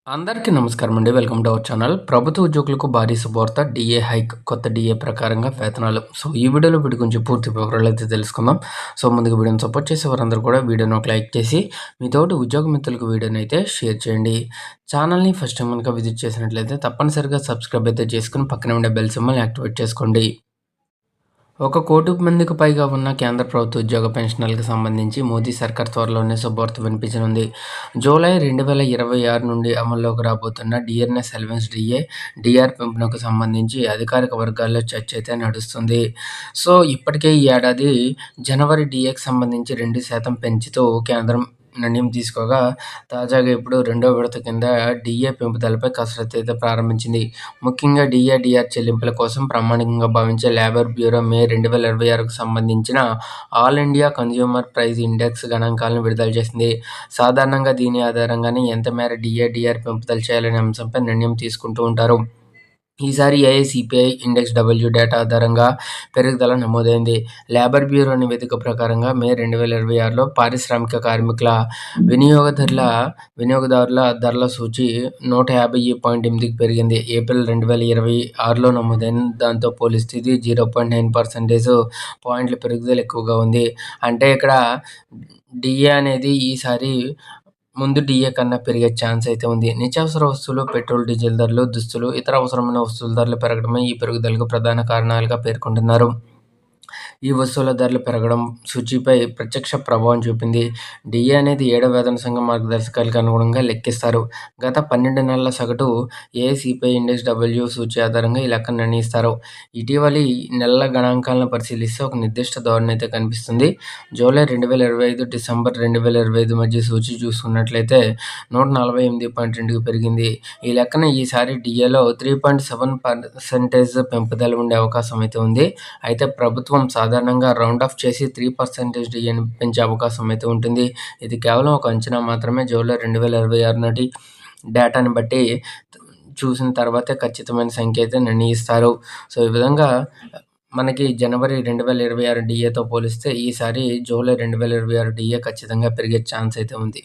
అందరికీ నమస్కారం అండి. Welcome to our channel. ప్రభుత్వ ఉద్యోగులకు భారీ శుభవార్త. DA hike. కొత్త డీఏ ప్రకారంగా వేతనాలు. ఈ వీడియోలో వీటి గురించి పూర్తి వివరాలైతే తెలుసుకుందాం. ముందుగా వీడియోని సపోర్ట్ చేసే వారందరూ కూడా వీడియోని ఒక లైక్ చేసి మీ తోటి ఉద్యోగ మిత్రులకు వీడియోని అయితే షేర్ చేయండి. ఛానల్ని ఫస్ట్ టైం కనుక విజిట్ చేసినట్లయితే తప్పనిసరిగా సబ్స్క్రైబ్ అయితే చేసుకుని పక్కనే ఉండే బెల్ సింబల్ని యాక్టివేట్ చేసుకోండి. 1,00,00,000 మందికి పైగా ఉన్న కేంద్ర ప్రభుత్వ ఉద్యోగ పెన్షనర్లకు సంబంధించి మోదీ సర్కార్ త్వరలోనే శుభవార్త వినిపించనుంది. జూలై 2026 నుండి అమల్లోకి రాబోతున్న డిఆర్ఎస్ అలవెన్స్ డిఆర్ పెంపునకు సంబంధించి అధికారిక వర్గాల్లో చర్చ అయితే నడుస్తుంది. ఇప్పటికే ఈ ఏడాది జనవరి డిఏకి సంబంధించి 2% పెంచుతూ కేంద్రం నిర్ణయం తీసుకోగా, తాజాగా ఇప్పుడు రెండో విడత కింద డిఏ పెంపుదలపై కసరత్తు అయితే ప్రారంభించింది. ముఖ్యంగా డిఆర్ చెల్లింపుల కోసం ప్రామాణికంగా భావించే లేబర్ బ్యూరో మే 2026కు సంబంధించిన all India consumer price index గణాంకాలను విడుదల చేసింది. సాధారణంగా దీని ఆధారంగానే ఎంత మేర డిఆర్ పెంపుదల చేయాలనే అంశంపై నిర్ణయం తీసుకుంటూ ఉంటారు. ఈసారి ఏఐసిపిఐ ఇండెక్స్ డేటా ఆధారంగా పెరుగుదల నమోదైంది. లేబర్ బ్యూరో నివేదిక ప్రకారంగా మే 2026లో పారిశ్రామిక కార్మికుల వినియోగదారుల ధరల సూచి 150.8కి పెరిగింది. ఏప్రిల్ 2026లో నమోదైన దాంతో పోలిస్తే ఇది 0.9% పాయింట్ల పెరుగుదల ఎక్కువగా ఉంది. అంటే ఇక్కడ డిఏ అనేది ఈసారి ముందు డిఏ కన్నా పెరిగే ఛాన్స్ అయితే ఉంది. నిత్యావసర వస్తువులు, పెట్రోల్, డీజిల్ ధరలు, దుస్తులు, ఇతర అవసరమైన వస్తువుల ధరలు పెరగడమే ఈ పెరుగుదలకు ప్రధాన కారణాలుగా పేర్కొంటున్నారు. ఈ వస్తువుల ధరలు పెరగడం సూచీపై ప్రత్యక్ష ప్రభావం చూపింది. డిఏ అనేది 7వ వేతన సంఘం మార్గదర్శకాలకు అనుగుణంగా లెక్కిస్తారు. గత 12 నెలల సగటు ఏఐసిపిఐ ఇండెక్స్ సూచీ ఆధారంగా ఈ లెక్కను నిర్ణయిస్తారు. ఇటీవలి నెలల గణాంకాలను పరిశీలిస్తే ఒక నిర్దిష్ట ధోరణి అయితే కనిపిస్తుంది. జూలై 2025, డిసెంబర్ 2025 మధ్య సూచీ చూసుకున్నట్లయితే 148.2కి పెరిగింది. ఈ లెక్కన ఈసారి డిఏలో 3.7% పెంపుదల ఉండే అవకాశం అయితే ఉంది. అయితే ప్రభుత్వం సాధారణంగా రౌండ్ ఆఫ్ చేసి 3% డిఏని పెంచే అవకాశం అయితే ఉంటుంది. ఇది కేవలం ఒక అంచనా మాత్రమే. జూలై 2026 నాటి డేటాని బట్టి చూసిన తర్వాతే ఖచ్చితమైన సంఖ్య అయితే నిర్ణయిస్తారు. ఈ విధంగా మనకి జనవరి 2026 డిఏతో పోలిస్తే ఈసారి జూలై 2026 డిఏ ఖచ్చితంగా పెరిగే ఛాన్స్ అయితే ఉంది.